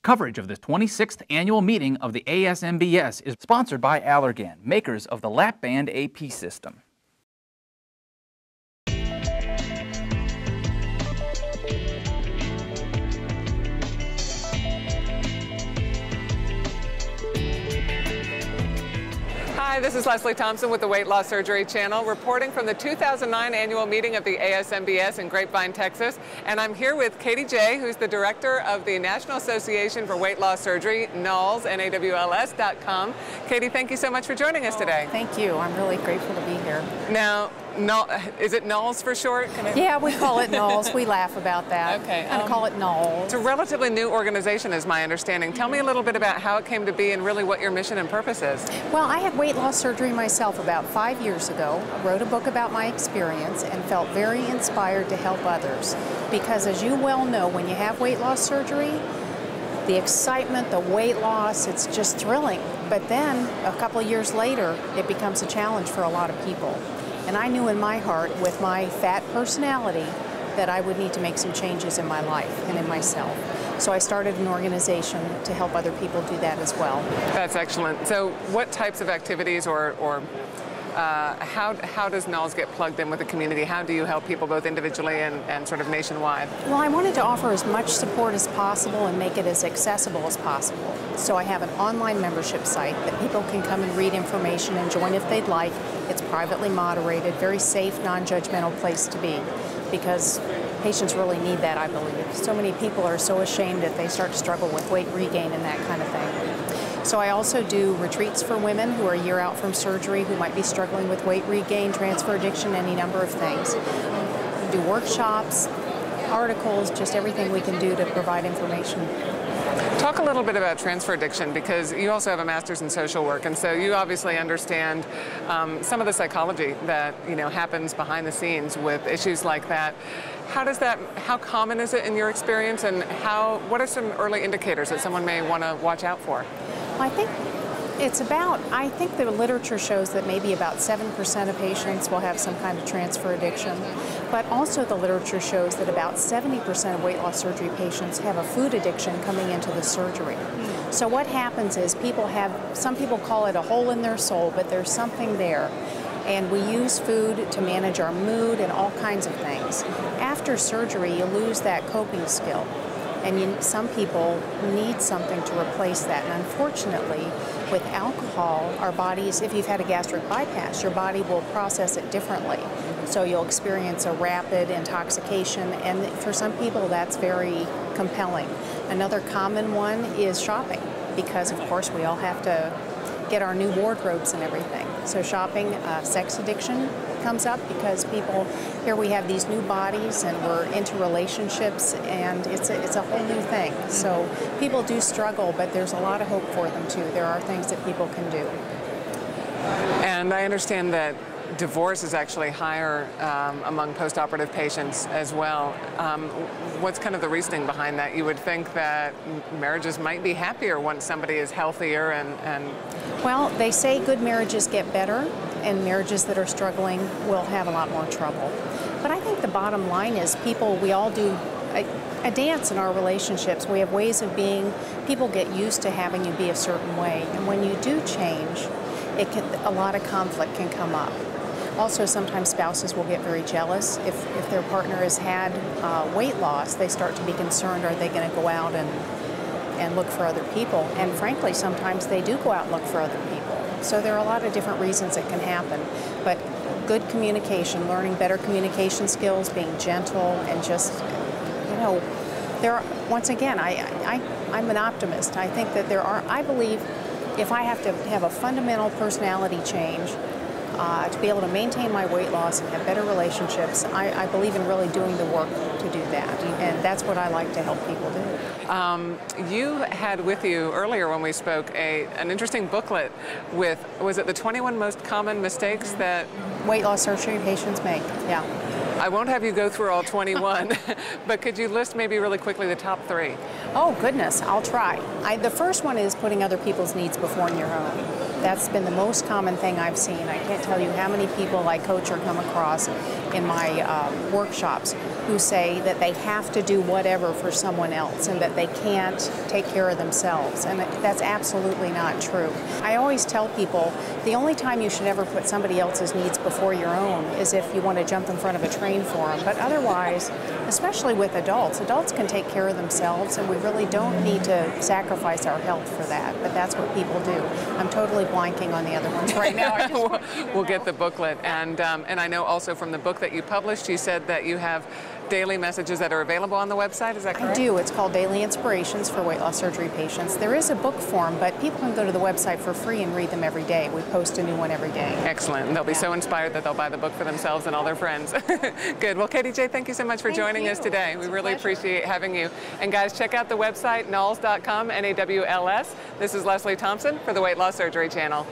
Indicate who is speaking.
Speaker 1: Coverage of the 26th annual meeting of the ASMBS is sponsored by Allergan, makers of the lap band AP system.
Speaker 2: Hi, this is Leslie Thompson with the Weight Loss Surgery Channel, reporting from the 2009 annual meeting of the ASMBS in Grapevine, Texas. And I'm here with Katie J., who's the director of the National Association for Weight Loss Surgery, NAWLS, NAWLS.com. Katie, thank you so much for joining us today.
Speaker 3: Thank you. I'm really grateful to be here.
Speaker 2: Now, is it NAWLS for short?
Speaker 3: Yeah, we call it NAWLS. We laugh about that.
Speaker 2: Okay.
Speaker 3: Kind of call it NAWLS.
Speaker 2: It's a relatively new organization, is my understanding. Tell me a little bit about how it came to be and really what your mission and purpose is.
Speaker 3: Well, I had weight loss surgery myself about 5 years ago. I wrote a book about my experience and felt very inspired to help others. Because as you well know, when you have weight loss surgery, the excitement, the weight loss, it's just thrilling. But then a couple of years later, it becomes a challenge for a lot of people. And I knew in my heart, with my fat personality, that I would need to make some changes in my life and in myself. So I started an organization to help other people do that as well.
Speaker 2: That's excellent. So what types of activities or how does NAWLS get plugged in with the community? How do you help people both individually and sort of nationwide?
Speaker 3: Well, I wanted to offer as much support as possible and make it as accessible as possible. So I have an online membership site that people can come and read information and join if they'd like. It's privately moderated, very safe, non-judgmental place to be, because patients really need that, I believe. So many people are so ashamed if they start to struggle with weight regain and that kind of thing. So I also do retreats for women who are a year out from surgery who might be struggling with weight regain, transfer addiction, any number of things. We do workshops, articles, just everything we can do to provide information.
Speaker 2: Talk a little bit about transfer addiction, because you also have a master's in social work, and so you obviously understand some of the psychology that happens behind the scenes with issues like that. How common is it in your experience, and what are some early indicators that someone may want to watch out for?
Speaker 3: Well, I think the literature shows that maybe about 7% of patients will have some kind of transfer addiction, but also the literature shows that about 70% of weight loss surgery patients have a food addiction coming into the surgery. So what happens is some people call it a hole in their soul, but there's something there. And we use food to manage our mood and all kinds of things. After surgery, you lose that coping skill. And some people need something to replace that. And unfortunately, with alcohol, our bodies, if you've had a gastric bypass, your body will process it differently. So you'll experience a rapid intoxication, and for some people that's very compelling. Another common one is shopping, because of course we all have to get our new wardrobes and everything. So shopping, sex addiction comes up, because here we have these new bodies and we're into relationships, and it's a whole new thing. So people do struggle, but there's a lot of hope for them too. There are things that people can do.
Speaker 2: And I understand that divorce is actually higher among postoperative patients as well. What's kind of the reasoning behind that? You would think that marriages might be happier once somebody is healthier and...
Speaker 3: Well, they say good marriages get better, and marriages that are struggling will have a lot more trouble. But I think the bottom line is we all do a dance in our relationships. We have ways of being. People get used to having you be a certain way, and when you do change, a lot of conflict can come up. Also, sometimes spouses will get very jealous. If their partner has had weight loss, they start to be concerned, are they going to go out and look for other people? And frankly, sometimes they do go out and look for other people. So there are a lot of different reasons it can happen. But good communication, learning better communication skills, being gentle, and just, once again, I'm an optimist. I think that I believe if I have to have a fundamental personality change, to be able to maintain my weight loss and have better relationships, I believe in really doing the work to do that, and that's what I like to help people do.
Speaker 2: You had with you earlier when we spoke an interesting booklet with, was it the 21 most common mistakes that
Speaker 3: weight loss surgery patients make? Yeah.
Speaker 2: I won't have you go through all 21, but could you list maybe really quickly the top 3?
Speaker 3: Oh goodness, I'll try. The first one is putting other people's needs before your own. That's been the most common thing I've seen. I can't tell you how many people I coach or come across in my workshops who say that they have to do whatever for someone else and that they can't take care of themselves, and that's absolutely not true. I always tell people the only time you should ever put somebody else's needs before your own is if you want to jump in front of a train for them, but otherwise, especially with adults can take care of themselves, and we really don't need to sacrifice our health for that, but that's what people do. I'm totally blanking on the other ones right now. I just
Speaker 2: we'll get the booklet, and I know also from the book that you published, you said that you have daily messages that are available on the website. Is that correct?
Speaker 3: I do. It's called Daily Inspirations for Weight Loss Surgery Patients. There is a book form, but people can go to the website for free and read them every day. We post a new one every day.
Speaker 2: Excellent. And they'll be so inspired that they'll buy the book for themselves and all their friends. Good. Well, Katie J., thank you so much for joining us today. We really appreciate having you. And guys, check out the website, nawls.com, Nawls. This is Leslie Thompson for the Weight Loss Surgery Channel.